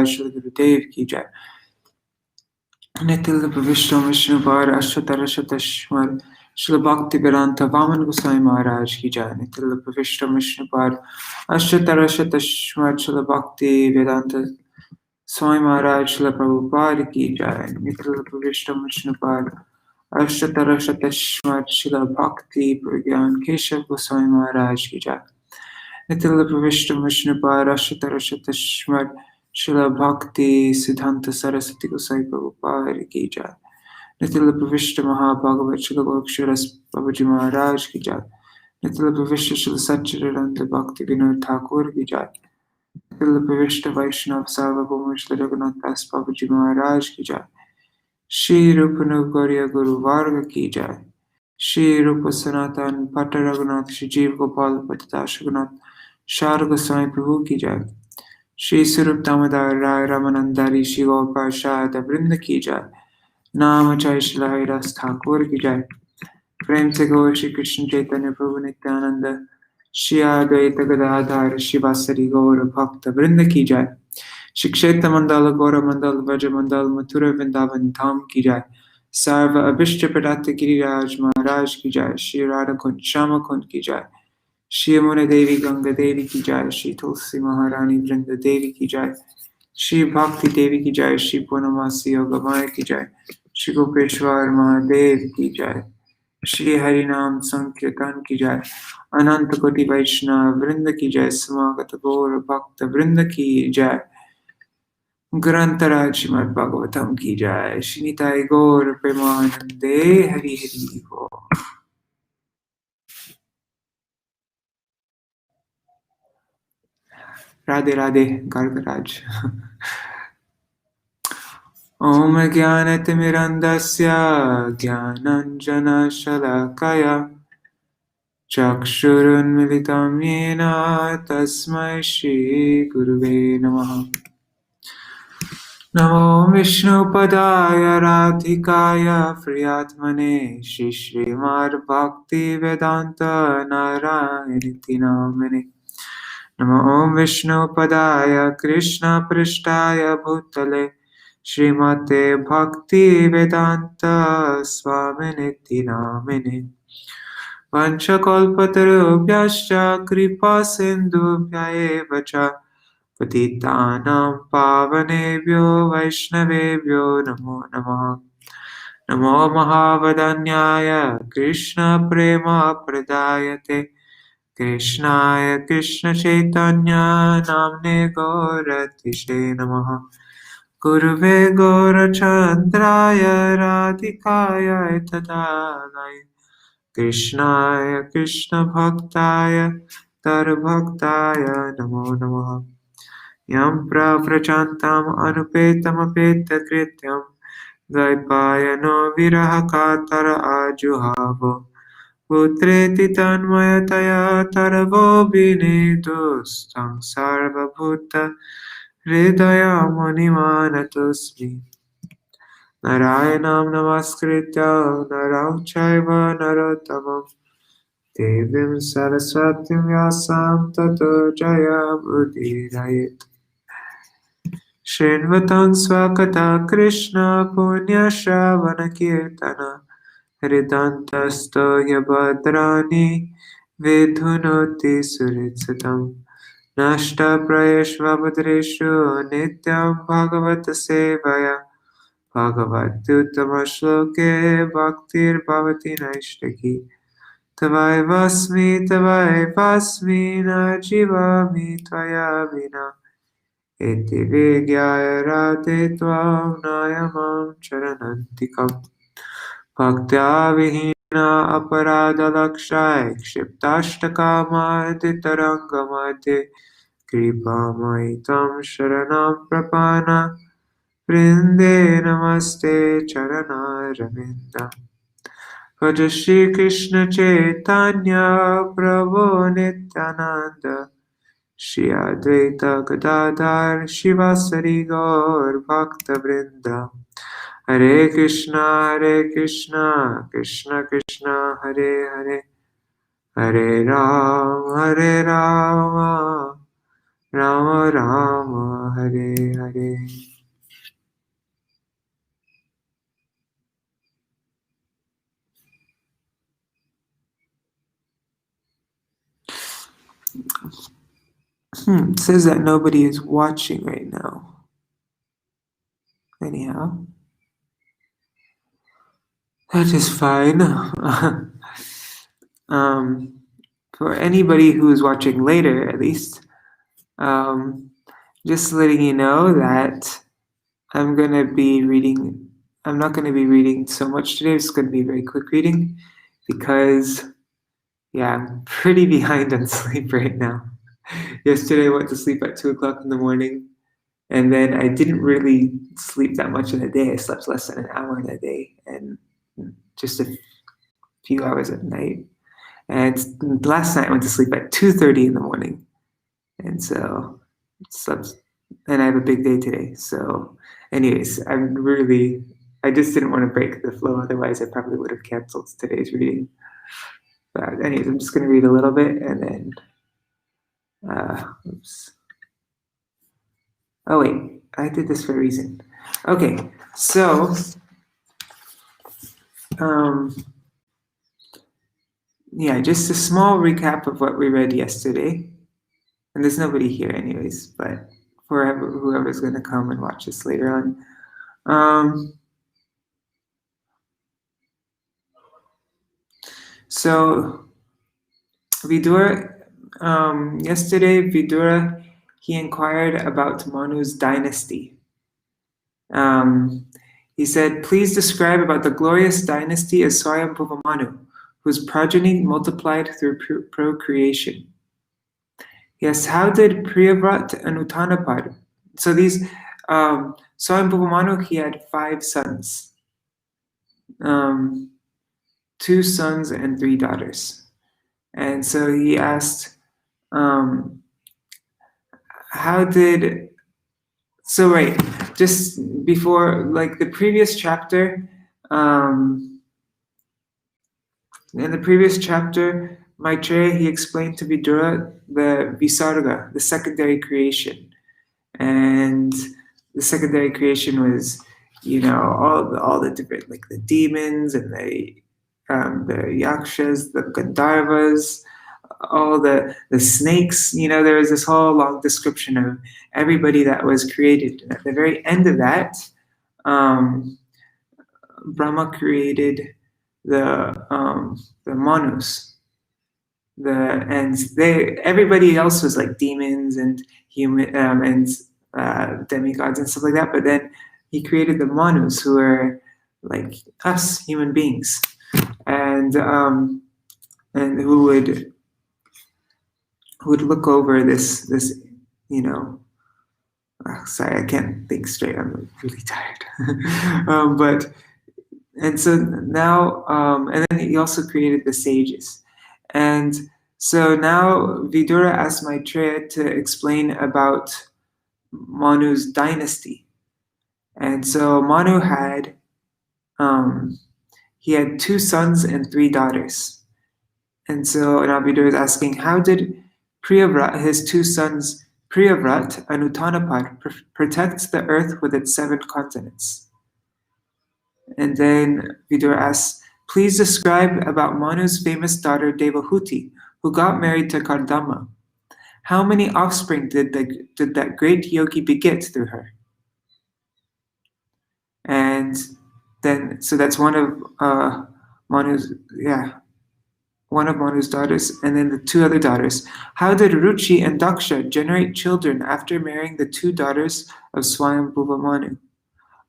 श्री गुरुदेव की जय। नितिल विष्णु विष्णुपाद अष्टोत्तर शतश्वर श्री भक्ति वेदांत वामन गोसाई महाराज की जय। नितिल विष्णु विष्णुपाद अष्टोत्तर शतश्वर श्री भक्ति वेदांत स्वामी महाराज श्री प्रभुपाद की जय। नितिल विष्णु विष्णुपाद अष्टोत्तर शतश्वर श्री भक्ति प्रज्ञान केशव गोसाई महाराज की जय। नितिल विष्णु विष्णुपाद अष्टोत्तर शतश्वर श्रील भक्ति सिद्धांत सरस्वती गोसाई प्रभुपाद की जय। नितिल विष्णु महाभागवत श्री गोक्षर प्रभुजी महाराज की जय। नितिल विष्णु श्री सच्चिदानंद भक्ति विनोद ठाकुर की जय। नितिल विष्णु वैष्णव सार्वभौम श्री रघुनाथ दास प्रभुजी महाराज की जय। श्री रूप गौरिया गुरु वर्ग की जय। श्री रूप सनातन भट्ट रघुनाथ श्री जीव गोपाल पतिदास रघुनाथ शार गोसाई प्रभु की जय। श्री स्वरूप दामोदर राय रामानंदारी श्री गौपाशाद वृंद की जय। नाम जय श्री हरिदास ठाकुर की जय। प्रेम से गो श्री कृष्ण चैतन्य प्रभु नित्यानंद श्री अद्वैत गदाधर शिवासरी गौर भक्त वृंद की जय। श्री क्षेत्र मंडल गौर मंडल व्रज मंडल मथुरा वृंदावन धाम की जय। सर्व अभिष्ट प्रदाता गिरिराज महाराज की जय। श्री राधा कुंज श्याम कुंज की जय। श्री यमुना देवी गंगा देवी की जय। श्री तुलसी महारानी वृंद देवी की जय। श्री भक्ति देवी की जय। श्री पूर्णमासी योगमाया की जय। श्री गोपेश्वर महादेव की जय। श्री हरिनाम संकीर्तन की जय। अनंत कोटि वैष्णव वृंद की जय। समागत गौर भक्त वृंद की जय। ग्रंथराज श्रीमद् भागवतम की जय। श्री निताई गौर प्रेमानंदे हरि हरि बोल। राधे राधे गर्गराज। ओम ज्ञानतिमिरन्धस्य ज्ञानाञ्जनशलाकया चक्षुरुन्मिलितं येन तस्मै श्रीगुरुवे नमः। नमो विष्णुपदाय राधिकाय प्रियात्मने श्रीमद्भक्तिवेदान्त नारायणीति नामिने। नमो विष्णुपदाय कृष्णपृष्ठाय भूतले श्रीमते भक्तिवेदान्त स्वामिनिति नामिने। वंशकल्पतरुभ्यश्च कृपा सिन्धुभ्य एव च पतितानां पावनेभ्यो वैष्णवेभ्यो नमो नमः। नमो महावदन्याय कृष्णप्रेमप्रदायते कृष्णाय कृष्णचैतन्य नाम्ने गौरतिष्ठे नमः। गुरुवे गौरचन्द्राय राधिकाय तदालय कृष्णाय कृष्णभक्ताय तरभक्ताय नमो नमः। यं प्रव्रजन्तम् अनुपेतमपेतकृत्यं द्वैपायनो विरहकातर आजुहाव पुत्रेति तन्मयतया तरवो विनेदुस्तं सर्वभूत हृदयमुनिमानतोऽस्मि। नारायणं नमस्कृत्य नरं चैव नरोत्तमं देवीं सरस्वतीं व्यासं ततो जयमुदीरयेत्। शृण्वतं स्वकथा कृष्ण पुण्यश्रवणकीर्तन हृदन्तस्तो ह्यभद्राणि विधुनोति सुहृत्सुतं। नष्टप्रयेष्वभद्रेषु नित्यं भगवत सेवया भगवत्युत्तमश्लोके भक्तिर्भवति नैष्टिकी। तवैवास्मि न जीवामि त्वया विना इति विज्ञाय राधे त्वां नायमं चरणन्तिकम्। भक्त्या विहीना अपराधलक्षाय क्षिप्ताष्टकामादितरङ्गमध्ये कृपामयि तं शरणं प्रपन्ना वृन्दे नमस्ते चरणारविन्दम्। भज श्रीकृष्ण चैतन्य प्रभो नित्यानन्द श्री अद्वैत गदाधर शिवासरि गौर भक्तवृन्द। हरे Krishna Krishna Krishna Hare Hare Hare Ram Rama Rama Hare Hare. It says that nobody is watching right now. Anyhow, that is fine. For anybody who is watching later, at least, just letting you know that I'm not going to be reading so much today. It's going to be a very quick reading because, yeah, I'm pretty behind on sleep right now. Yesterday I went to sleep at 2 o'clock in the morning, and then I didn't really sleep that much in a day. I slept less than an hour in a day and just a few hours at night. And last night I went to sleep at 2:30 in the morning, and so slept. And I have a big day today. So, anyways, I just didn't want to break the flow. Otherwise, I probably would have canceled today's reading. But anyways, I'm just going to read a little bit and then. Oops. Oh wait, I did this for a reason. Okay, so. Yeah, just a small recap of what we read yesterday. And there's nobody here anyways, but for whoever's going to come and watch this later on. So Vidura, yesterday Vidura, he inquired about Manu's dynasty. He said, please describe about the glorious dynasty of Swayambhuva Manu, whose progeny multiplied through procreation. Yes, how did Priyavrat and Uttanapad? So these, Swayambhuva Manu, he had 5 sons, 2 sons and 3 daughters. And so he asked, just before, like the previous chapter, in the previous chapter, Maitreya, he explained to Vidura the Visarga, the secondary creation. And the secondary creation was, all the different, like the demons and the yakshas, the Gandharvas, all the snakes. There was this whole long description of everybody that was created. And at the very end of that, Brahma created the Manus. Everybody else was like demons and human and demigods and stuff like that. But then he created the Manus, who are like us, human beings, and who would look over this. Sorry, I can't think straight. I'm really tired. And so now, and then he also created the sages. And so now Vidura asked Maitreya to explain about Manu's dynasty. And so Manu had, he had 2 sons and 3 daughters. And so now Vidura is asking, how did Priyavrat, his 2 sons, Priyavrat and Uttanapad, protect the earth with its 7 continents? And then Vidura asks, please describe about Manu's famous daughter Devahuti, who got married to Kardama. How many offspring did that great yogi beget through her? And then, so that's one of Manu's daughters, and then the 2 other daughters. How did Ruchi and Daksha generate children after marrying the 2 daughters of Swayambhuva Manu?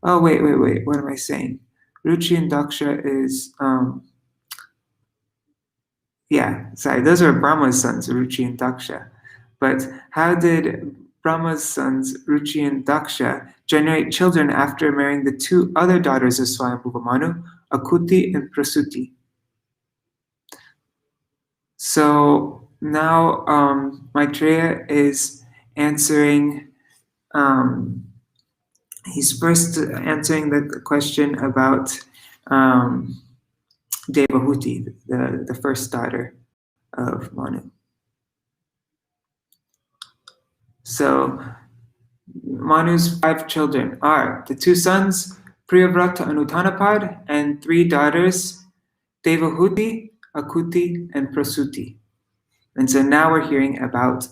Oh, wait, what am I saying? Ruchi and Daksha is, those are Brahma's sons, Ruchi and Daksha. But how did Brahma's sons, Ruchi and Daksha, generate children after marrying the 2 other daughters of Swayambhuva Manu, Akuti and Prasuti? So now Maitreya is answering, he's first answering the question about Devahuti, the first daughter of Manu. So Manu's 5 children are the 2 sons, Priyavrata and Uttanapad, and 3 daughters, Devahuti, Akuti, and Prasuti. And so now we're hearing about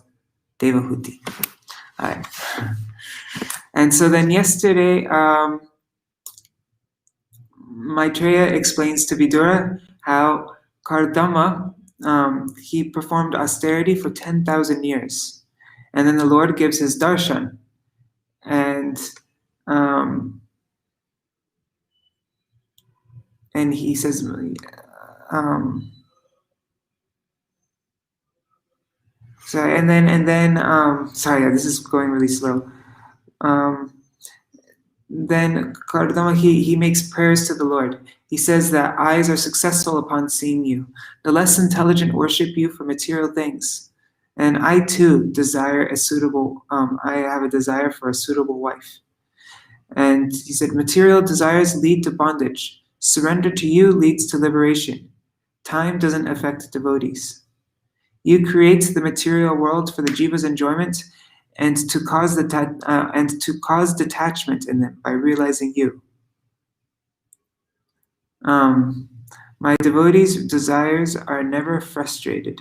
Devahuti. All right. And so then yesterday, Maitreya explains to Vidura how Kardama, he performed austerity for 10,000 years. And then the Lord gives his darshan. And he says, sorry, and then sorry, this is going really slow. Then Kardama, he makes prayers to the Lord. He says that eyes are successful upon seeing you. The less intelligent worship you for material things. And I too desire a suitable, I have a desire for a suitable wife. And he said, material desires lead to bondage. Surrender to you leads to liberation. Time doesn't affect devotees. You create the material world for the jiva's enjoyment and to cause detachment in them by realizing you. My devotees' desires are never frustrated.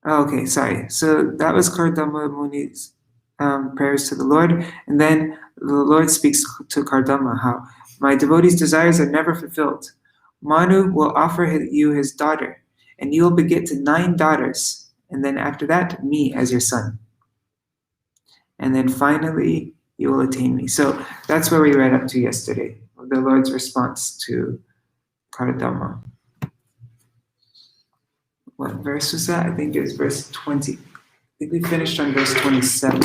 Okay, sorry. So that was Kardama Muni's prayers to the Lord, and then the Lord speaks to Kardama how my devotees' desires are never fulfilled. Manu will offer you his daughter, and you will beget 9 daughters, and then after that, me as your son. And then finally, you will attain me. So that's where we read up to yesterday, the Lord's response to Kardama. What verse was that? I think it was verse 20. I think we finished on verse 27.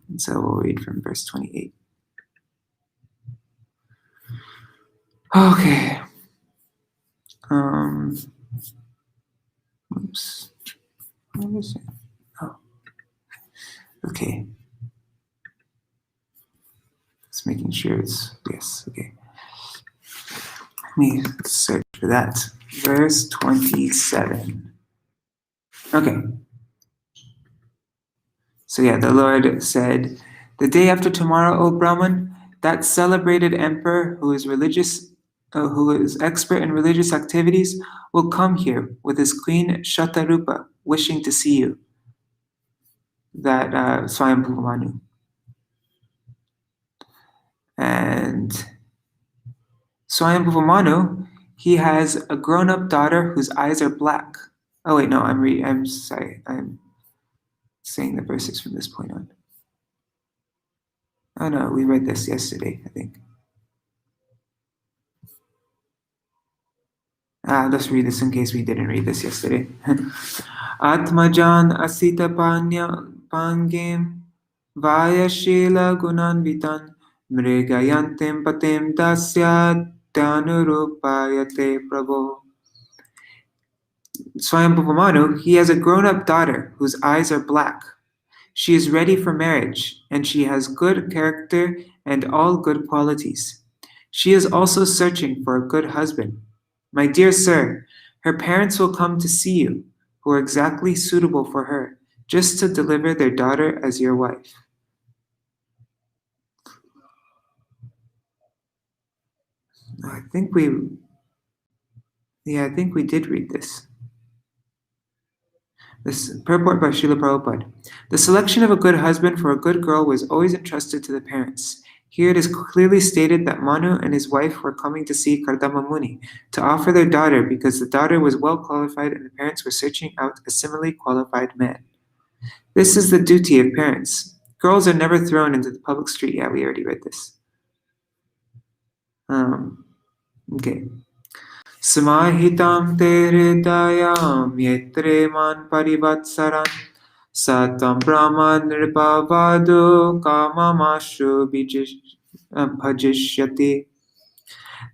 And so we'll read from verse 28. Okay. Oops. What was it? Oh. Okay. Just making sure it's, yes, okay. Let me search for that. Verse 27. Okay. So yeah, the Lord said, the day after tomorrow, O Brahman, that celebrated emperor who is expert in religious activities will come here with his queen Shatarupa, wishing to see you. That Swayambhuva Manu. And Swayambhuva Manu, he has a grown-up daughter whose eyes are black. Oh wait, no, I'm sorry. I'm saying the verses from this point on. Oh no, we read this yesterday, I think. Let's read this in case we didn't read this yesterday. Atmajan asita pangem vayashila gunanvitan mrigayantem patem dasya dhanurupayate prabho. Swayambhuva Manu, he has a grown-up daughter whose eyes are black. She is ready for marriage, and she has good character and all good qualities. She is also searching for a good husband. My dear sir, her parents will come to see you, who are exactly suitable for her, just to deliver their daughter as your wife. I think we did read this. This purport by Srila Prabhupada. The selection of a good husband for a good girl was always entrusted to the parents. Here it is clearly stated that Manu and his wife were coming to see Kardama Muni to offer their daughter because the daughter was well qualified and the parents were searching out a similarly qualified man. This is the duty of parents. Girls are never thrown into the public street. Yeah, we already read this. Okay. Samahitam te hridayam yetre man parivatsaran satam brahman nirpavado kamamashu bhajishyati.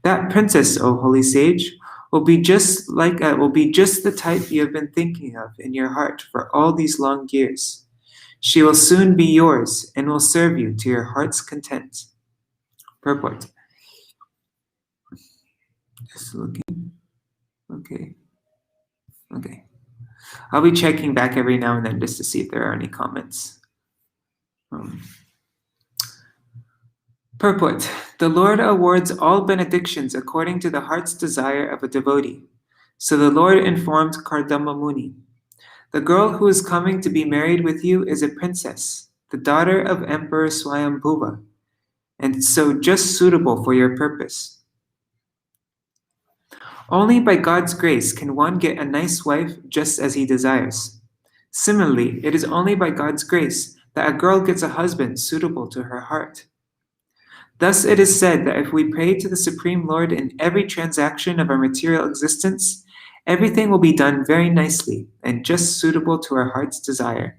That princess, O holy sage, will be just the type you have been thinking of in your heart for all these long years. She will soon be yours and will serve you to your heart's content. Purport. Just looking. Okay. I'll be checking back every now and then just to see if there are any comments. Purport. The Lord awards all benedictions according to the heart's desire of a devotee. So the Lord informed Kardama Muni, the girl who is coming to be married with you is a princess, the daughter of Emperor Swayambhuva, and so just suitable for your purpose. Only by God's grace can one get a nice wife just as he desires. Similarly, it is only by God's grace that a girl gets a husband suitable to her heart. Thus it is said that if we pray to the Supreme Lord in every transaction of our material existence, everything will be done very nicely and just suitable to our heart's desire.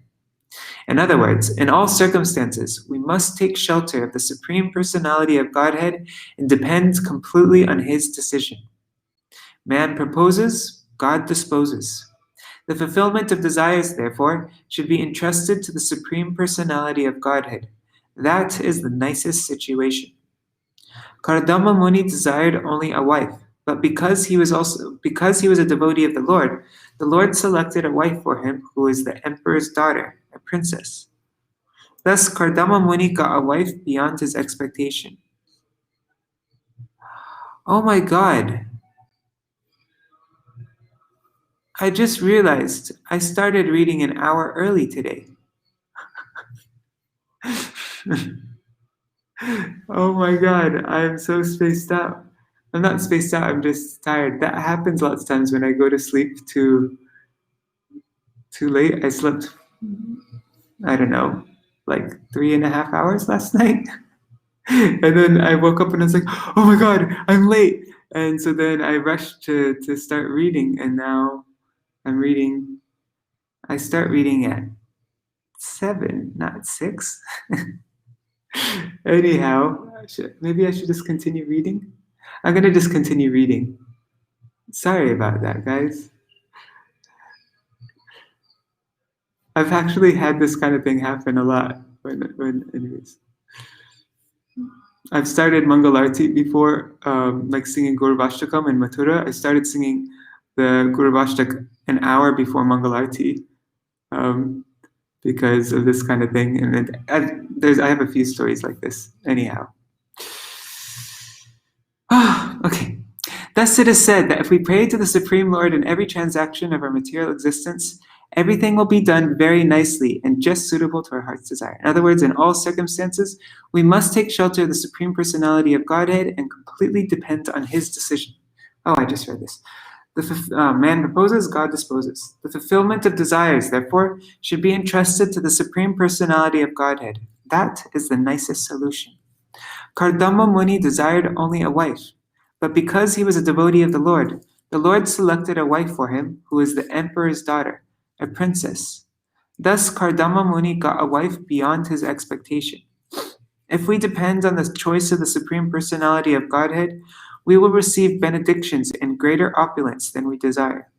In other words, in all circumstances, we must take shelter of the Supreme Personality of Godhead and depend completely on His decision. Man proposes, God disposes. The fulfillment of desires, therefore, should be entrusted to the Supreme Personality of Godhead. That is the nicest situation. Kardama Muni desired only a wife, but because he was a devotee of the Lord selected a wife for him who is the emperor's daughter, a princess. Thus, Kardama Muni got a wife beyond his expectation. Oh my God! I just realized I started reading an hour early today. Oh my God, I'm so spaced out. I'm not spaced out, I'm just tired. That happens lots of times when I go to sleep too late. I slept, I don't know, like 3.5 hours last night. And then I woke up and I was like, oh my God, I'm late. And so then I rushed to start reading, and now I'm reading. I start reading at 7, not 6. Anyhow, maybe I should just continue reading. I'm going to just continue reading. Sorry about that, guys. I've actually had this kind of thing happen a lot. Anyways. I've started Mangalarti before, like singing Guruvashtakam in Mathura. I started singing the Guruvashtak an hour before Mangalarti because of this kind of thing. And I have a few stories like this. Anyhow. Okay. Thus it is said that if we pray to the Supreme Lord in every transaction of our material existence, everything will be done very nicely and just suitable to our heart's desire. In other words, in all circumstances, we must take shelter of the Supreme Personality of Godhead and completely depend on His decision. Oh, I just read this. Man proposes, God disposes. The fulfillment of desires, therefore, should be entrusted to the Supreme Personality of Godhead. That is the nicest solution. Kardama Muni desired only a wife, but because he was a devotee of the Lord selected a wife for him who is the emperor's daughter, a princess. Thus Kardama Muni got a wife beyond his expectation. If we depend on the choice of the Supreme Personality of Godhead, we will receive benedictions in greater opulence than we desire.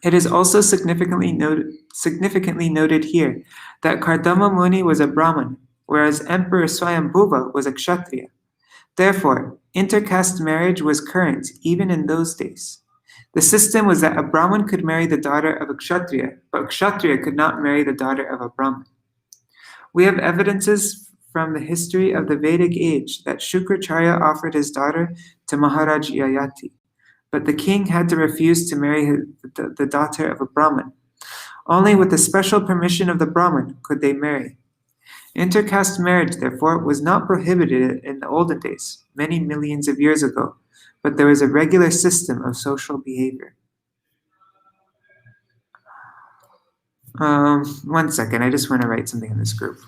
It is also significantly noted here that Kardama Muni was a Brahmin, whereas Emperor Swayambhuva was a Kshatriya. Therefore, intercaste marriage was current even in those days. The system was that a Brahmin could marry the daughter of a Kshatriya, but a Kshatriya could not marry the daughter of a Brahmin. We have evidences from the history of the Vedic age that Shukracharya offered his daughter to Maharaj Yayati, but the king had to refuse to marry the daughter of a Brahmin. Only with the special permission of the Brahmin could they marry. Intercaste marriage, therefore, was not prohibited in the olden days, many millions of years ago, but there was a regular system of social behavior. 1 second, I just want to write something in this group.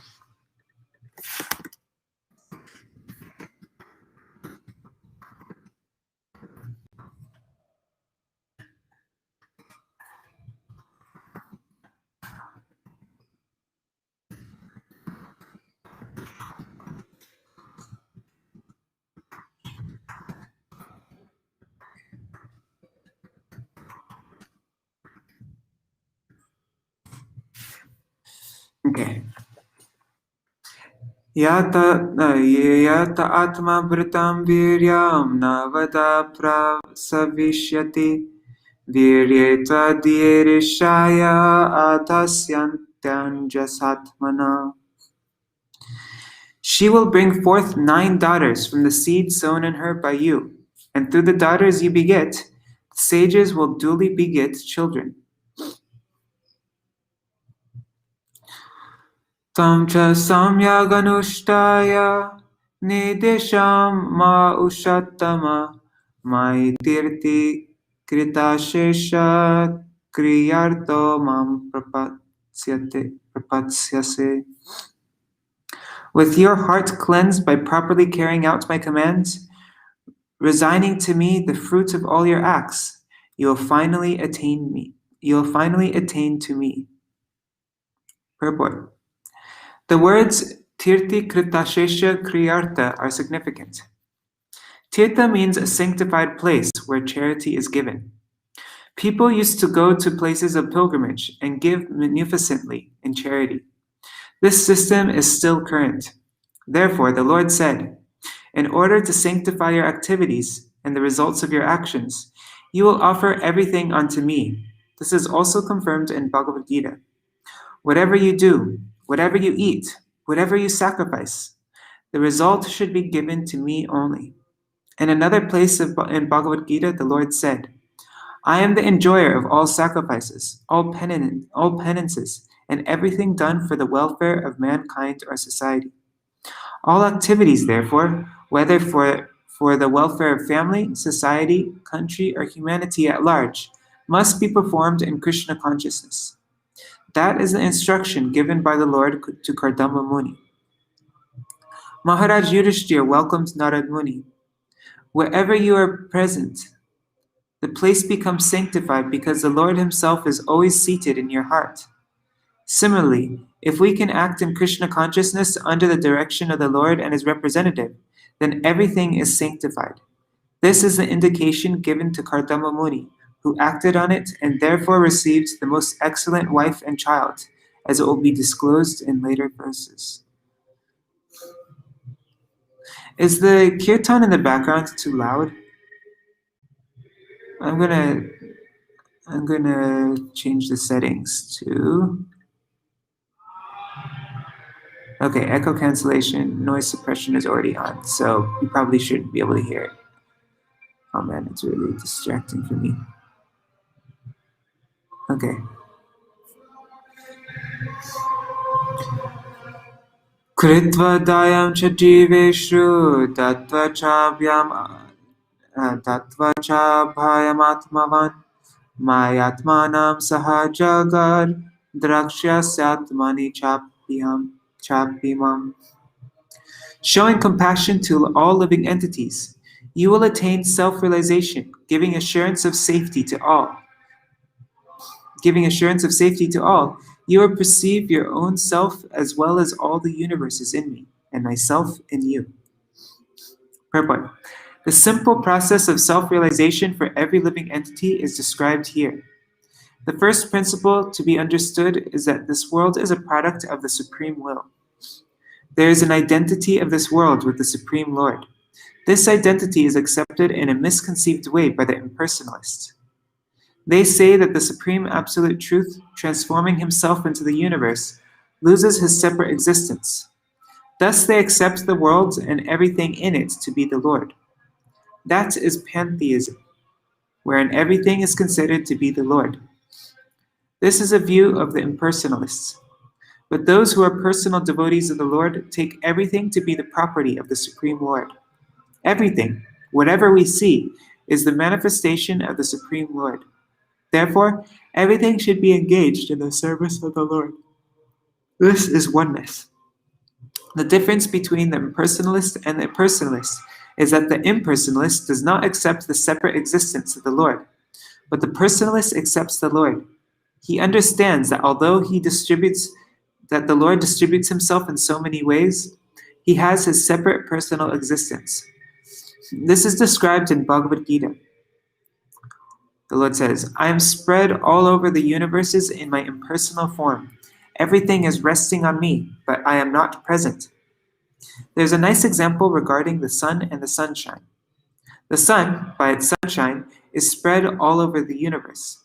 Okay. Yata atma vritam viryam navada prasavishyati viryeta dierishaya atasyantanjasatmana. She will bring forth 9 daughters from the seed sown in her by you, and through the daughters you beget, the sages will duly beget children. Tam cha samyaganushtaya nidesham ma ushattama maitirti kritashesha kriyarto mam prapatsyase. With your heart cleansed by properly carrying out my commands, resigning to me the fruit of all your acts, you will finally attain me. You will finally attain to me. Purport. The words Tirti Kritashesha Kriyarta are significant. Tirtha means a sanctified place where charity is given. People used to go to places of pilgrimage and give munificently in charity. This system is still current. Therefore, the Lord said, in order to sanctify your activities and the results of your actions, you will offer everything unto me. This is also confirmed in Bhagavad Gita. Whatever you do, whatever you eat, whatever you sacrifice, the result should be given to me only. In another place in Bhagavad Gita, the Lord said, I am the enjoyer of all sacrifices, all penances, and everything done for the welfare of mankind or society. All activities, therefore, whether for the welfare of family, society, country, or humanity at large, must be performed in Krishna consciousness. That is the instruction given by the Lord to Kardama Muni. Maharaj Yudhishthira welcomes Narad Muni. Wherever you are present, the place becomes sanctified because the Lord himself is always seated in your heart. Similarly, if we can act in Krishna consciousness under the direction of the Lord and his representative, then everything is sanctified. This is the indication given to Kardama Muni, who acted on it and therefore received the most excellent wife and child, as it will be disclosed in later verses. Is the kirtan in the background too loud? I'm gonna change the settings to okay, echo cancellation, noise suppression is already on, so you probably shouldn't be able to hear it. Oh man, it's really distracting for me. Okay. Kritva dayam cha jiveshu tattva cha bhayamatmavan mayatmanam sahajagar drakshyasyatmani chapimam. Showing compassion to all living entities, you will attain self-realization, giving assurance of safety to all. You will perceive your own self as well as all the universes in me, and myself in you. Purport. The simple process of self-realization for every living entity is described here. The first principle to be understood is that this world is a product of the Supreme Will. There is an identity of this world with the Supreme Lord. This identity is accepted in a misconceived way by the impersonalists. They say that the Supreme Absolute Truth, transforming himself into the universe, loses his separate existence. Thus they accept the world and everything in it to be the Lord. That is pantheism, wherein everything is considered to be the Lord. This is a view of the impersonalists. But those who are personal devotees of the Lord take everything to be the property of the Supreme Lord. Everything, whatever we see, is the manifestation of the Supreme Lord. Therefore, everything should be engaged in the service of the Lord. This is oneness. The difference between the impersonalist and the personalist is that the impersonalist does not accept the separate existence of the Lord, but the personalist accepts the Lord. He understands that although the Lord distributes himself in so many ways, he has his separate personal existence. This is described in Bhagavad Gita. The Lord says, I am spread all over the universes in my impersonal form. Everything is resting on me, but I am not present. There's a nice example regarding the sun and the sunshine. The sun, by its sunshine, is spread all over the universe,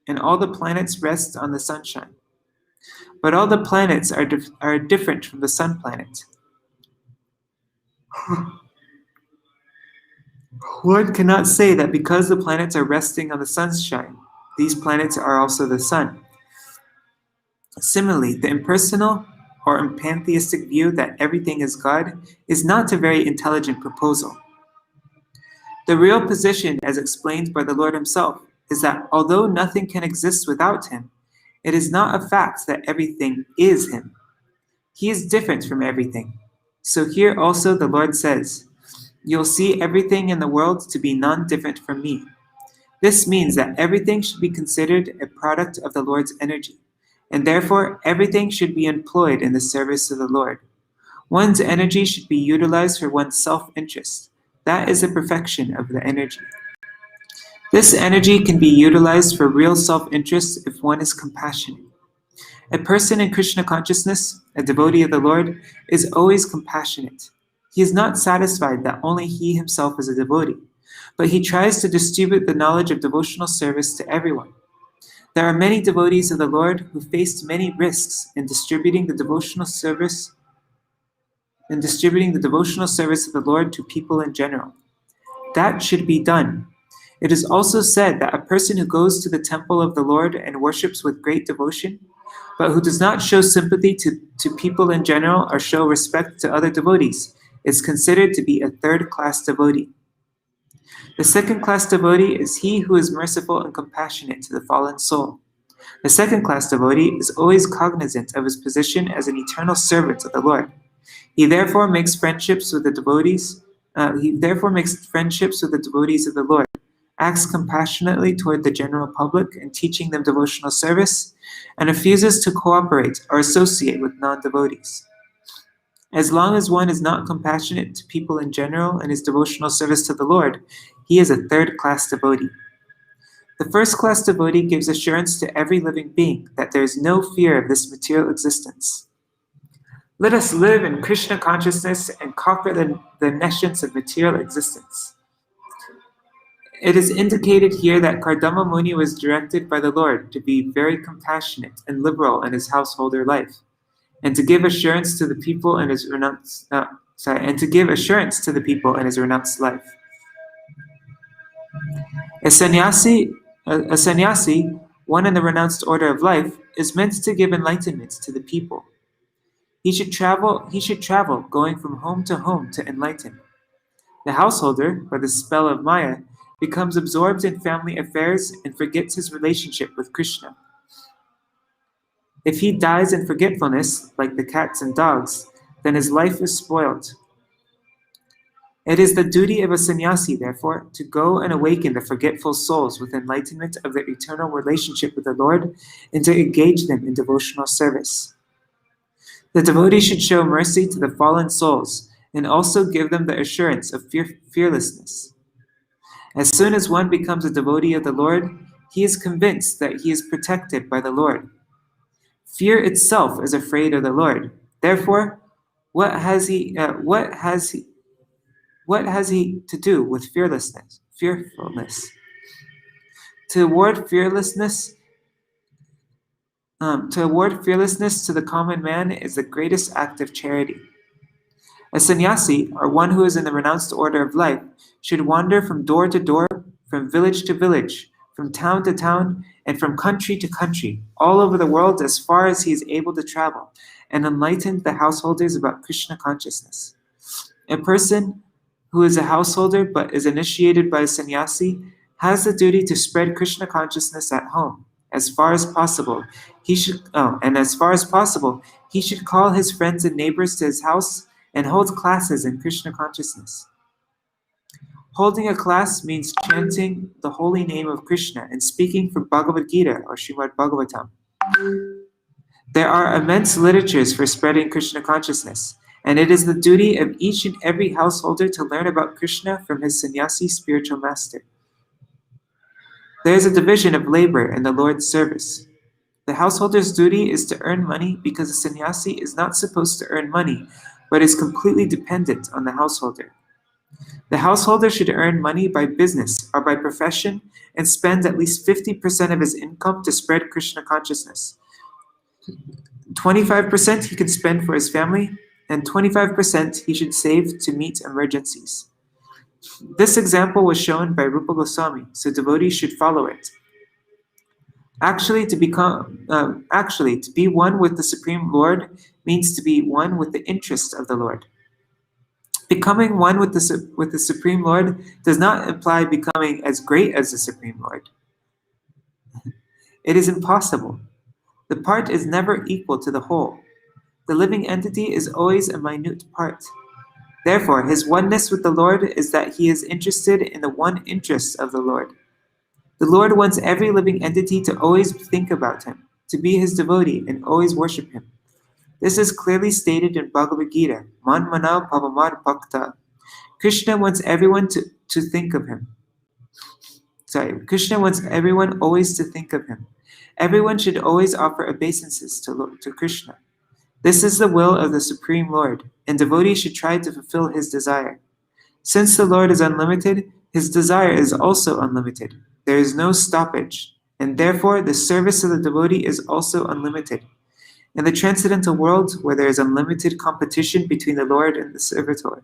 and all the planets rest on the sunshine. But all the planets are different from the sun planet. One cannot say that because the planets are resting on the sunshine, these planets are also the sun. Similarly, the impersonal or pantheistic view that everything is God is not a very intelligent proposal. The real position, as explained by the Lord himself, is that although nothing can exist without him, it is not a fact that everything is him. He is different from everything. So here also the Lord says, "You'll see everything in the world to be none different from me." This means that everything should be considered a product of the Lord's energy, and therefore everything should be employed in the service of the Lord. One's energy should be utilized for one's self-interest. That is the perfection of the energy. This energy can be utilized for real self-interest if one is compassionate. A person in Krishna consciousness, a devotee of the Lord, is always compassionate. He is not satisfied that only he himself is a devotee, but he tries to distribute the knowledge of devotional service to everyone. There are many devotees of the Lord who faced many risks in distributing the devotional service of the Lord to people in general. That should be done. It is also said that a person who goes to the temple of the Lord and worships with great devotion, but who does not show sympathy to people in general or show respect to other devotees, is considered to be a third-class devotee. The second-class devotee is he who is merciful and compassionate to the fallen soul. The second-class devotee is always cognizant of his position as an eternal servant of the Lord. He therefore makes friendships with the devotees. of the Lord, acts compassionately toward the general public in teaching them devotional service, and refuses to cooperate or associate with non-devotees. As long as one is not compassionate to people in general in his devotional service to the Lord, he is a third-class devotee. The first-class devotee gives assurance to every living being that there is no fear of this material existence. Let us live in Krishna consciousness and conquer the nescience of material existence. It is indicated here that Kardama Muni was directed by the Lord to be very compassionate and liberal in his householder life, and to give assurance to the people in his renounced life. A sannyasi, one in the renounced order of life, is meant to give enlightenment to the people. He should travel, going from home to enlighten. The householder, by the spell of Maya, becomes absorbed in family affairs and forgets his relationship with Krishna. If he dies in forgetfulness, like the cats and dogs, then his life is spoiled. It is the duty of a sannyasi, therefore, to go and awaken the forgetful souls with enlightenment of their eternal relationship with the Lord and to engage them in devotional service. The devotee should show mercy to the fallen souls and also give them the assurance of fearlessness. As soon as one becomes a devotee of the Lord, he is convinced that he is protected by the Lord. Fear itself is afraid of the Lord. Therefore, what has he to do with fearfulness? To award fearlessness to the common man is the greatest act of charity. A sannyasi, or one who is in the renounced order of life, should wander from door to door, from village to village, from town to town, and from country to country, all over the world as far as he is able to travel, and enlighten the householders about Krishna consciousness. A person who is a householder but is initiated by a sannyasi has the duty to spread Krishna consciousness at home. As far as possible, he should call his friends and neighbors to his house and hold classes in Krishna consciousness. Holding a class means chanting the holy name of Krishna and speaking from Bhagavad Gita or Śrīmad Bhāgavatam. There are immense literatures for spreading Krishna consciousness, and it is the duty of each and every householder to learn about Krishna from his sannyasi spiritual master. There is a division of labor in the Lord's service. The householder's duty is to earn money because a sannyasi is not supposed to earn money, but is completely dependent on the householder. The householder should earn money by business or by profession and spend at least 50% of his income to spread Krishna consciousness. 25% he can spend for his family, and 25% he should save to meet emergencies. This example was shown by Rupa Goswami, so devotees should follow it. Actually, to be one with the Supreme Lord means to be one with the interest of the Lord. Becoming one with the Supreme Lord does not imply becoming as great as the Supreme Lord. It is impossible. The part is never equal to the whole. The living entity is always a minute part. Therefore, his oneness with the Lord is that he is interested in the one interest of the Lord. The Lord wants every living entity to always think about him, to be his devotee, and always worship him. This is clearly stated in Bhagavad Gita, Man Mana Pavamar Bhakta. Krishna wants everyone to think of him. Krishna wants everyone always to think of him. Everyone should always offer obeisances to Krishna. This is the will of the Supreme Lord, and devotees should try to fulfill his desire. Since the Lord is unlimited, his desire is also unlimited. There is no stoppage, and therefore the service of the devotee is also unlimited. In the transcendental world, where there is unlimited competition between the Lord and the servitor,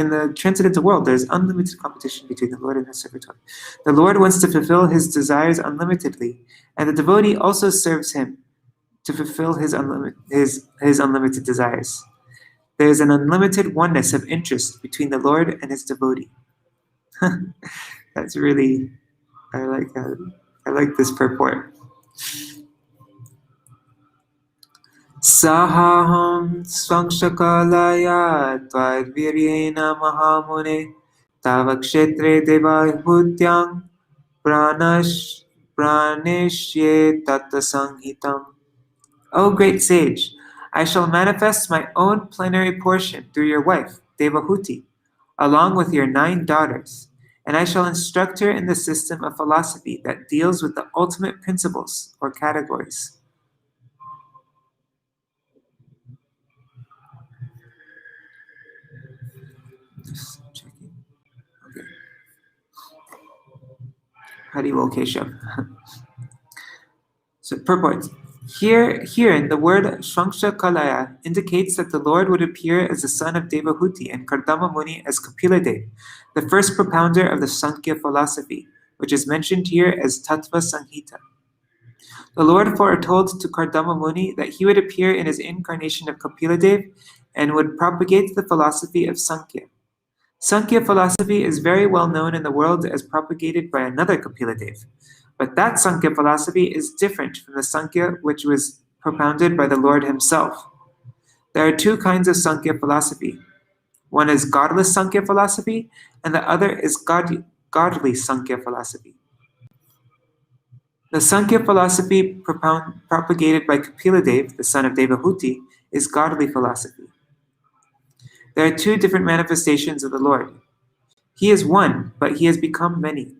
in the transcendental world, there is unlimited competition between the Lord and the servitor. The Lord wants to fulfill his desires unlimitedly, and the devotee also serves him to fulfill his unlimited desires. There is an unlimited oneness of interest between the Lord and his devotee. That's really, I like this purport. Sahaham svangshakalaya tvarviryena mahamune tavakshetre devabhutyam praneshye tatta sanghitam. O great sage, I shall manifest my own plenary portion through your wife, Devahuti, along with your 9 daughters, and I shall instruct her in the system of philosophy that deals with the ultimate principles or categories. Just checking. Okay. Haribol Keshav. So purport. Herein, the word Shvangsha Kalaya indicates that the Lord would appear as the son of Devahuti and Kardama Muni as Kapiladev, the first propounder of the Sankhya philosophy, which is mentioned here as Tattva Sanghita. The Lord foretold to Kardama Muni that he would appear in his incarnation of Kapiladev and would propagate the philosophy of Sankhya. Sankhya philosophy is very well known in the world as propagated by another Kapiladev. But that Sankhya philosophy is different from the Sankhya which was propounded by the Lord himself. There are 2 kinds of Sankhya philosophy. One is godless Sankhya philosophy, and the other is godly Sankhya philosophy. The Sankhya philosophy propagated by Kapiladev, the son of Devahuti, is godly philosophy. There are 2 different manifestations of the Lord. He is one, but he has become many.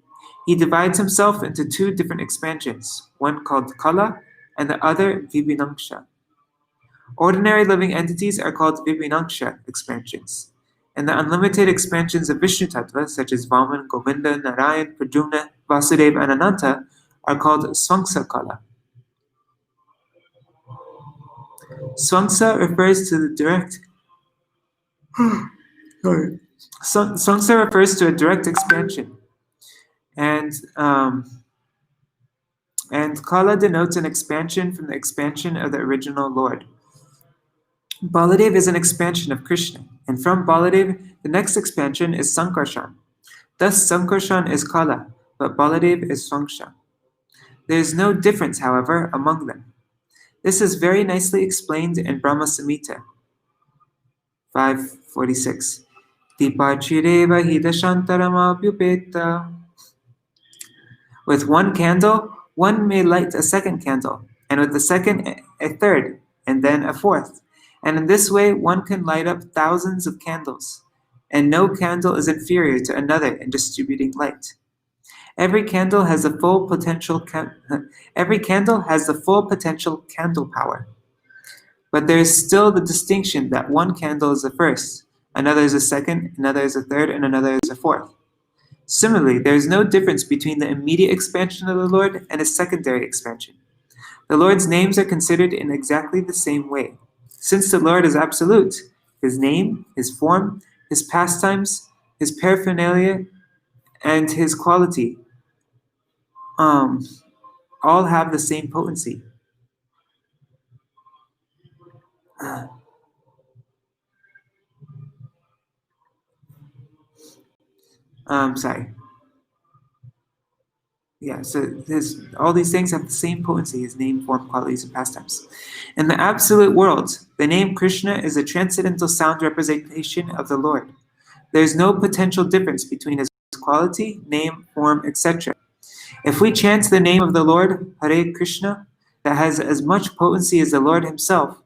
He divides himself into 2 different expansions, one called Kala and the other Vibhinangsha. Ordinary living entities are called Vibhinangsha expansions, and the unlimited expansions of Vishnu Tattva, such as Vaman, Govinda, Narayan, Pradyumna, Vasudeva, and Ananta, are called Svangsa Kala. Svangsa refers to the direct Svangsa refers to a direct expansion. And Kala denotes an expansion from the expansion of the original Lord. Baladev is an expansion of Krishna, and from Baladev, the next expansion is Sankarshan. Thus, Sankarshan is Kala, but Baladev is Svangsha. There is no difference, however, among them. This is very nicely explained in Brahma Samhita 546. Dipachireva hidashantaramabhyupeta. With 1 candle, one may light a 2nd candle, and with the 2nd, a 3rd, and then a 4th. And in this way, one can light up thousands of candles, and no candle is inferior to another in distributing light. Every candle has the full potential candle power. But there is still the distinction that 1 candle is the first, another is a 2nd, another is a 3rd, and another is a 4th. Similarly, there is no difference between the immediate expansion of the Lord and his secondary expansion. The Lord's names are considered in exactly the same way. Since the Lord is absolute, his name, his form, his pastimes, his paraphernalia, and his quality all have the same potency. Sorry. Yeah, so all these things have the same potency, his name, form, qualities, and pastimes. In the absolute world, the name Krishna is a transcendental sound representation of the Lord. There is no potential difference between his quality, name, form, etc. If we chant the name of the Lord, Hare Krishna, that has as much potency as the Lord himself,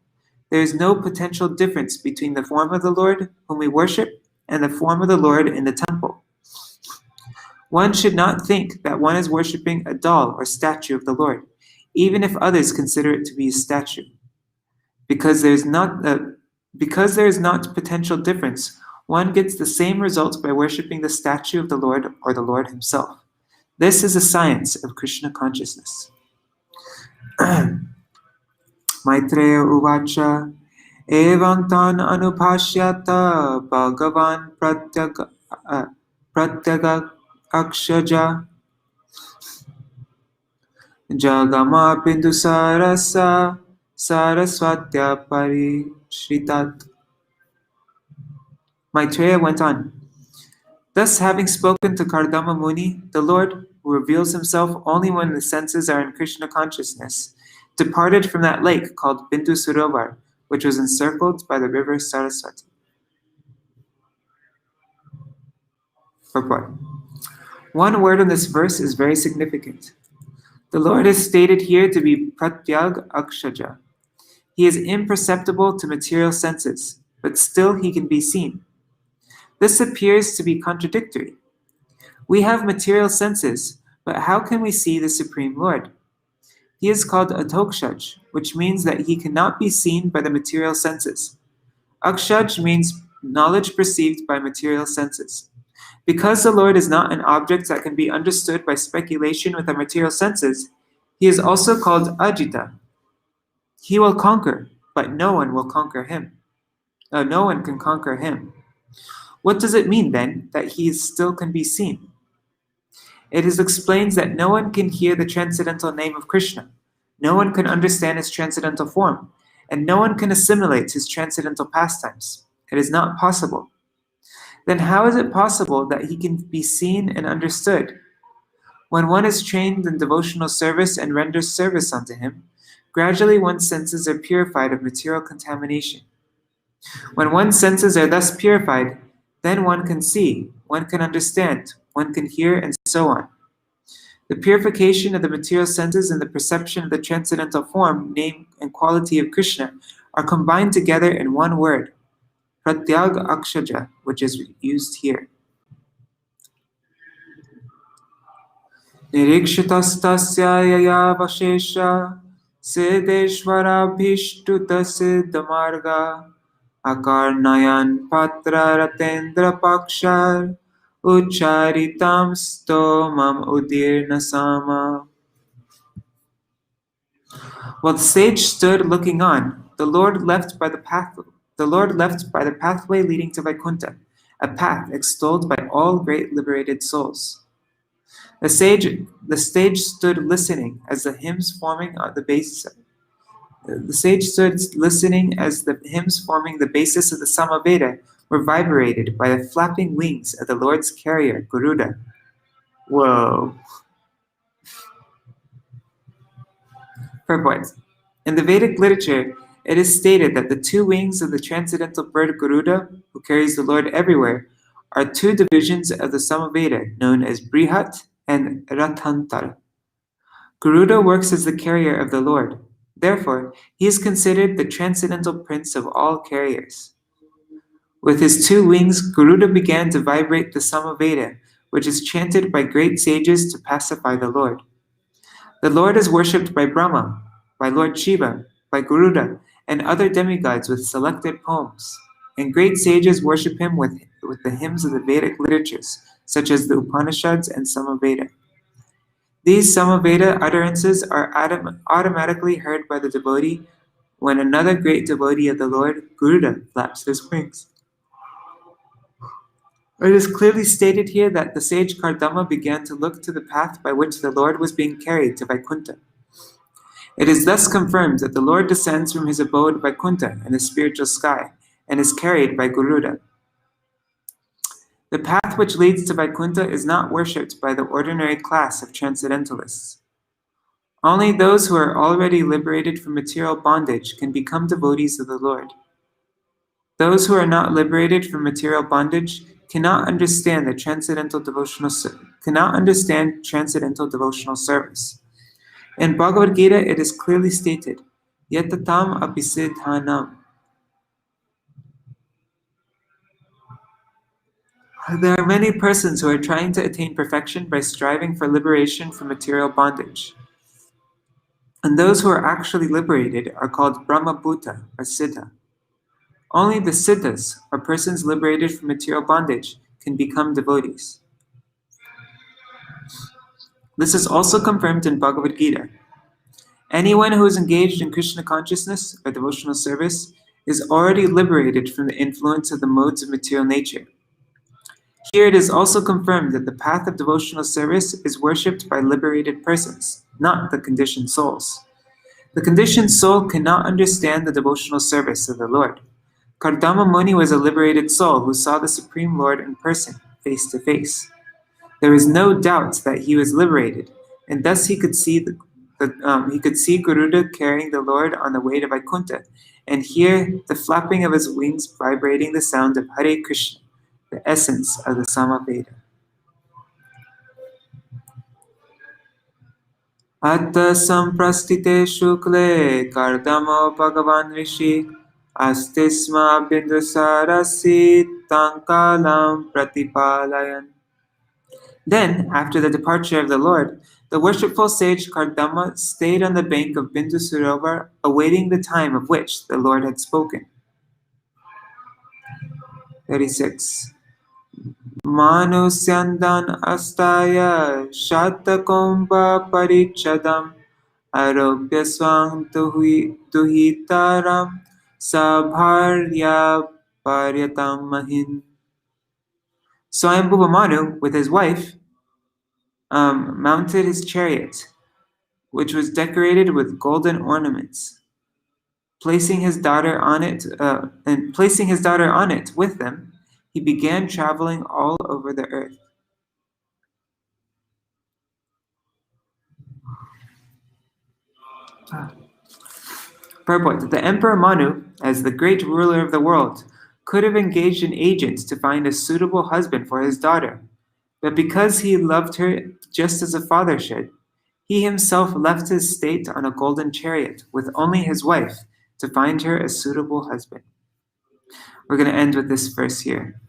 there is no potential difference between the form of the Lord whom we worship and the form of the Lord in the temple. One should not think that one is worshipping a doll or statue of the Lord, even if others consider it to be a statue. Because there is not potential difference, one gets the same results by worshipping the statue of the Lord or the Lord himself. This is a science of Krishna consciousness. Maitreya Uvacha Evam tan anupashyata Bhagavan pratyaga akshaja Jagama Bindusarasa Saraswatya Parishritat. Maitreya went on. Thus, having spoken to Kardama Muni, the Lord, who reveals himself only when the senses are in Krishna consciousness, departed from that lake called Bindu Sarovar, which was encircled by the river Saraswati. Purport. One word in this verse is very significant. The Lord is stated here to be Pratyag Akshaja. He is imperceptible to material senses, but still he can be seen. This appears to be contradictory. We have material senses, but how can we see the Supreme Lord? He is called Atokshaj, which means that he cannot be seen by the material senses. Akshaj means knowledge perceived by material senses. Because the Lord is not an object that can be understood by speculation with our material senses, he is also called Ajita. He will conquer, but no one will conquer him. No one can conquer him. What does it mean then that he still can be seen? It explains that no one can hear the transcendental name of Krishna, no one can understand his transcendental form, and no one can assimilate his transcendental pastimes. It is not possible. Then how is it possible that he can be seen and understood? When one is trained in devotional service and renders service unto him, gradually one's senses are purified of material contamination. When one's senses are thus purified, then one can see, one can understand, one can hear, and so on. The purification of the material senses and the perception of the transcendental form, name, and quality of Krishna are combined together in one word, Pratyag Akshaja, which is used here. Nirikshitastasya yaya vashesha siddheshwarabhishtuta siddhamarga akarnayan patra ratendra pakshar ucharitam stomam udirna sama. While the sage stood looking on, the Lord left by the pathway leading to Vaikuntha, a path extolled by all great liberated souls. The sage stood listening as the hymns forming the basis. The sage stood listening as the hymns forming the basis of the Samaveda were vibrated by the flapping wings of the Lord's carrier, Garuda. Whoa. Purport. In the Vedic literature, it is stated that the two wings of the transcendental bird Garuda, who carries the Lord everywhere, are two divisions of the Samaveda known as Brihat and Rathantar. Garuda works as the carrier of the Lord. Therefore, he is considered the transcendental prince of all carriers. With his two wings, Garuda began to vibrate the Samaveda, which is chanted by great sages to pacify the Lord. The Lord is worshipped by Brahma, by Lord Shiva, by Garuda, and other demigods with selected poems. And great sages worship him with the hymns of the Vedic literatures, such as the Upanishads and Samaveda. These Samaveda utterances are automatically heard by the devotee when another great devotee of the Lord, Garuda, flaps his wings. It is clearly stated here that the sage Kardama began to look to the path by which the Lord was being carried to Vaikuntha. It is thus confirmed that the Lord descends from his abode Vaikuntha in the spiritual sky and is carried by Garuda. The path which leads to Vaikuntha is not worshipped by the ordinary class of transcendentalists. Only those who are already liberated from material bondage can become devotees of the Lord. Those who are not liberated from material bondage cannot understand transcendental devotional service. In Bhagavad Gita, it is clearly stated, Yatatam apisidhanam. There are many persons who are trying to attain perfection by striving for liberation from material bondage. And those who are actually liberated are called Brahmabhuta or Siddha. Only the Siddhas, or persons liberated from material bondage, can become devotees. This is also confirmed in Bhagavad Gita. Anyone who is engaged in Krishna consciousness or devotional service is already liberated from the influence of the modes of material nature. Here it is also confirmed that the path of devotional service is worshipped by liberated persons, not the conditioned souls. The conditioned soul cannot understand the devotional service of the Lord. Kardama Muni was a liberated soul who saw the Supreme Lord in person, face to face. There is no doubt that he was liberated, and thus he could see Garuda carrying the Lord on the way to Vaikuntha, and hear the flapping of his wings vibrating the sound of Hare Krishna, the essence of the Samaveda. Atta samprastite shukle kardamo bhagavan rishi astisma bindusarasi tankalam pratipalayan. Then, after the departure of the Lord, the worshipful sage Kardama stayed on the bank of Bindu Sarovar, awaiting the time of which the Lord had spoken. 36. Manusyandan astaya shatakomba parichadam arobhya swang duhitaram sabharya paryatam mahin. Swayambhuva Manu, with his wife, mounted his chariot, which was decorated with golden ornaments. Placing his daughter on it with them, he began traveling all over the earth. Purport that the Emperor Manu, as the great ruler of the world, could have engaged an agent to find a suitable husband for his daughter, but because he loved her just as a father should, he himself left his state on a golden chariot with only his wife to find her a suitable husband. We're going to end with this verse here.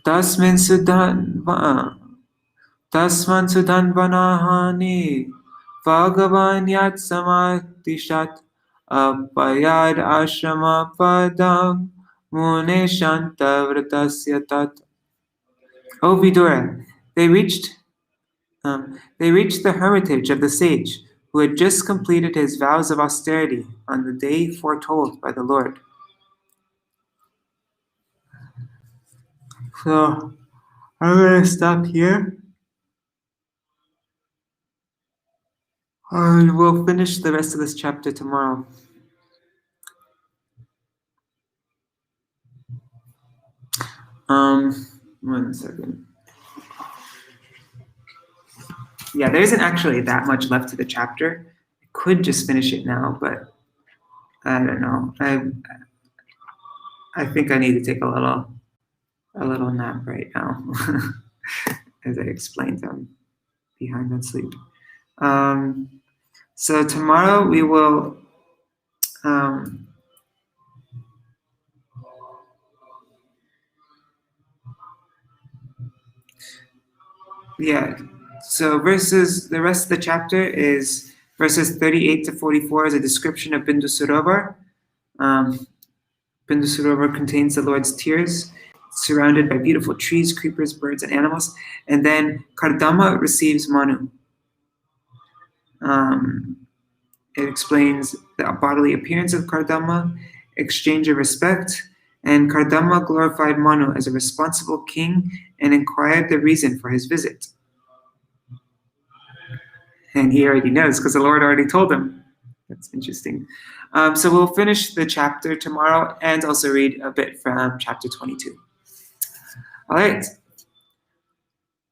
Tasman sudan vanahani Bhagavan yat samatishat apayad ashrama padam mune shanta vratasya tat. O Vidura, they reached the hermitage of the sage who had just completed his vows of austerity on the day foretold by the Lord. So, I'm going to stop here. And we'll finish the rest of this chapter tomorrow. One second. Yeah, there isn't actually that much left to the chapter. I could just finish it now, but I don't know. I think I need to take a little nap right now. As I explained, I'm behind on sleep. So tomorrow we will so the rest of the chapter is verses 38 to 44 is a description of Bindu Sarovar. Bindu Sarovar contains the Lord's tears, surrounded by beautiful trees, creepers, birds, and animals. And then Kardama receives Manu. It explains the bodily appearance of Kardama, exchange of respect, and Kardama glorified Manu as a responsible king and inquired the reason for his visit. And he already knows because the Lord already told him. That's interesting. So we'll finish the chapter tomorrow and also read a bit from chapter 22. All right.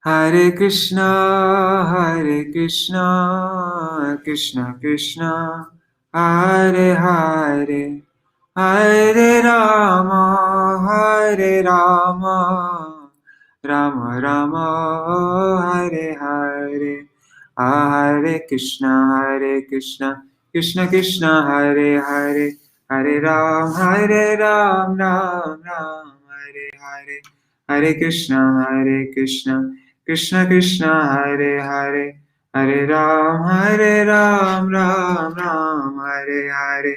Hare Krishna, Krishna Krishna, Hare Hare, Hare Rama, Rama Rama, Hare Hare. Hare Krishna, Krishna Krishna, Hare Hare, Hare Ram, Ram Ram, Hare Hare. Hare Krishna, Krishna Krishna, Hare Hare, Hare Ram, Ram Ram, Hare Hare.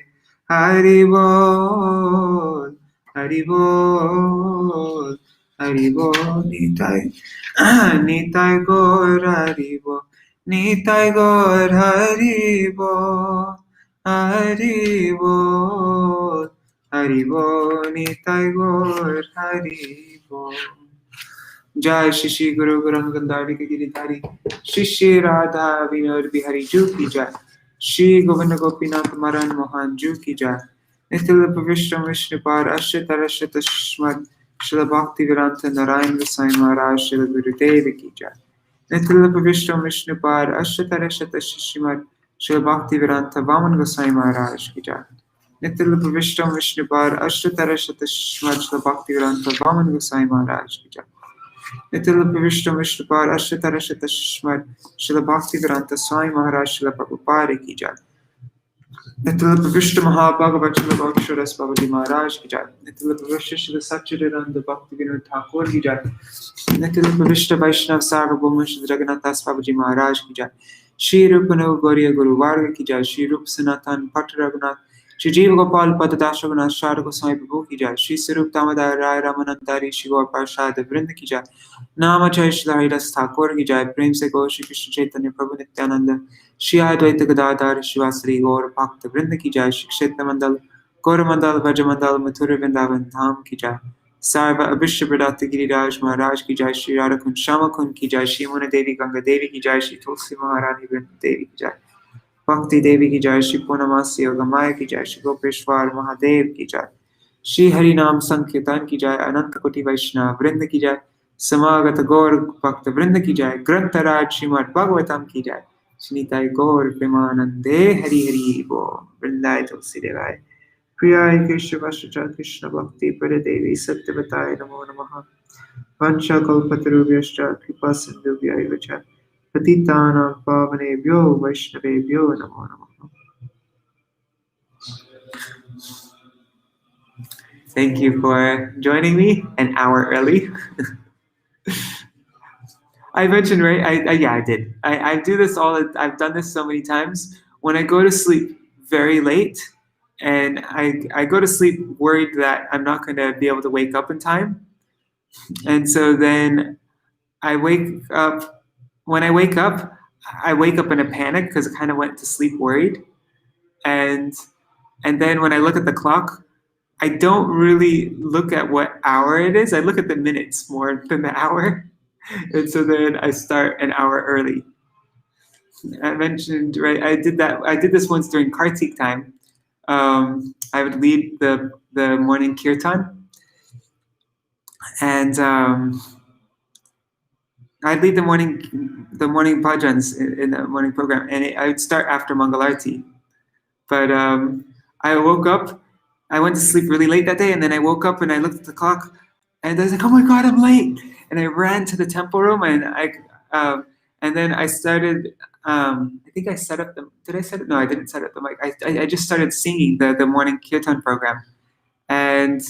Hari Bol, Hari Bol, Hari Bol, Nitai, Nitai Gaur, Hari Bol, Nitai Gaur, Hari Bol, Hari Bol, Hari Bol, Nitai Gaur, Hari Bol. Jai Shri Guru Gauranga Gandhari Ki Giridhari, Shri Radha Vinod Bihari Ju Ki Jai, Shri Govinda Gopinath Maran Mohan Ju Ki Jai, Nitya Vishnu Vishnupad Ashrit Arashit Shmad, Srila Bhakti Vedanta Narayan Goswami Maharaj, Srila Gurudev Ki Jai, Nitya Vishnu Vishnupad Ashrit Arashit Shmad, Srila Bhakti Vedanta Vaman Goswami Maharaj Ki Jai, Nitya Vishnu Vishnupad Ashrit Arashit Shmad, Srila Bhakti Vedanta Vaman Goswami Maharaj Ki Jai. Nityalapa Vishnu Vishnupad Ashritara Shmad Srila Bhakti Vedanta Swami Maharaj Srila Prabhupada Ki Jai. Nityalapa Vishnu Mahabhagavat Srila Bhaksharas Babaji Maharaj Ki Jai. Nityalapa Vishnu Srila Satchidananda Bhakti Vinod Thakur Ki Jai. Nityalapa Vishnu Vaishnav Sarvabhauma Srila Jagannathas Babaji Maharaj Ki Jai. Shri Rupano Gauriya Guru Varga Ki Jai. Shri Rup Sanatan Bhatta Raghunath Shri Jiva Gopal Padadash Raghunath Shara Goswami Prabhu Ki Jai. Shri Sarup Damodar Rai Ramanandari Shri Gaur Parshad Vrinda Ki Jai. Nama Jai Shri Haridas Thakur Ki Jai. Prem Se Gaur Shri Krishna Chaitanya Prabhu Nityananda Shri Advaita Gadadhar Shri Vasari Gaur Bhakta Vrinda Ki Jai. Shri Kshetra Mandal Gaur Mandal Vaja Mandal Mathura Vrindavan Dham Ki Jai. Sarva Abhishya Pradata Giriraj Maharaj Ki Jai. Shri Radha Kund Shama Kund Ki Jai. Shri Muna Devi Ganga Devi Ki Jai. Shri Tulsi Maharani Vrinda Devi Ki Jai. Bhakti Devi Ki Jai, Shri Purnamasi Yogamaya Ki Jai, Shri Gopeshwar Mahadev Ki Jai, Shri Harinam Sankirtan Ki Jai, Ananta Koti Vaishnava Vrinda Ki Jai, Samagata Gaur Bhakta Vrinda Ki Jai, Grantharaj Śrīmad Bhāgavatam Ki Jai, Shri Nitai Gaur Premanande Hari Hari Bo, Vrindai Tulsi Devai, Priyai Krishna Vasacha Krishna Bhakti Pradadevi Satyavataya Namo Namaha, Vancha Kalpatarubhyascha Kripa Sindhubhyaya Vacha, Patitanam Pavanebhyo Vaishnavebhyo Namo Namaha. Thank you for joining me an hour early. I mentioned, right? Yeah, I did. I do this I've done this so many times. When I go to sleep very late, and I go to sleep worried that I'm not going to be able to wake up in time. And so then I wake up. When I wake up in a panic because I kind of went to sleep worried. And then when I look at the clock, I don't really look at what hour it is. I look at the minutes more than the hour. And so then I start an hour early. I mentioned, right, I did this once during Kartik time. I would lead the morning kirtan. And I'd lead the morning bhajans in the morning program, and I would start after Mangalarti. But I woke up, I went to sleep really late that day, and then I woke up and I looked at the clock, and I was like, "Oh my God, I'm late!" And I ran to the temple room, and then I started. I think I set up the. Did I set it? No, I didn't set up the mic. I just started singing the morning kirtan program, and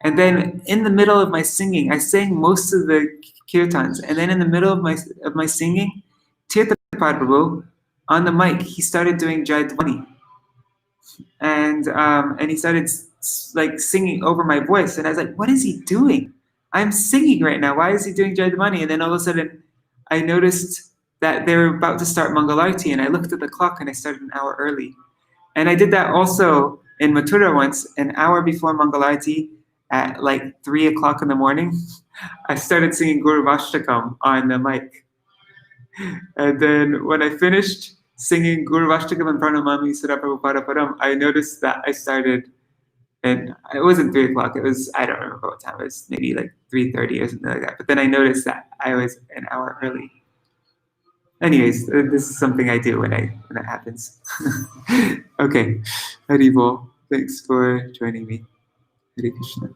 then in the middle of my singing, I sang most of the kirtans, and then in the middle of my singing, Tirtha Prabhu on the mic, he started doing Jai Dhwani, and he started like singing over my voice, and I was like, "What is he doing? I'm singing right now. Why is he doing Jai Dhwani?" And then all of a sudden, I noticed that they were about to start Mangalarti, and I looked at the clock, and I started an hour early. And I did that also in Mathura once, an hour before Mangalarti at like 3 o'clock in the morning. I started singing Guru Vashtakam on the mic. And then when I finished singing Guru Vashtakam and Pranamami Sura Prabhupada Param, I noticed that I started, and it wasn't 3 o'clock, it was, I don't remember what time, it was maybe like 3:30 or something like that. But then I noticed that I was an hour early. Anyways, this is something I do when that happens. Okay, Haribol, thanks for joining me. Hare Krishna.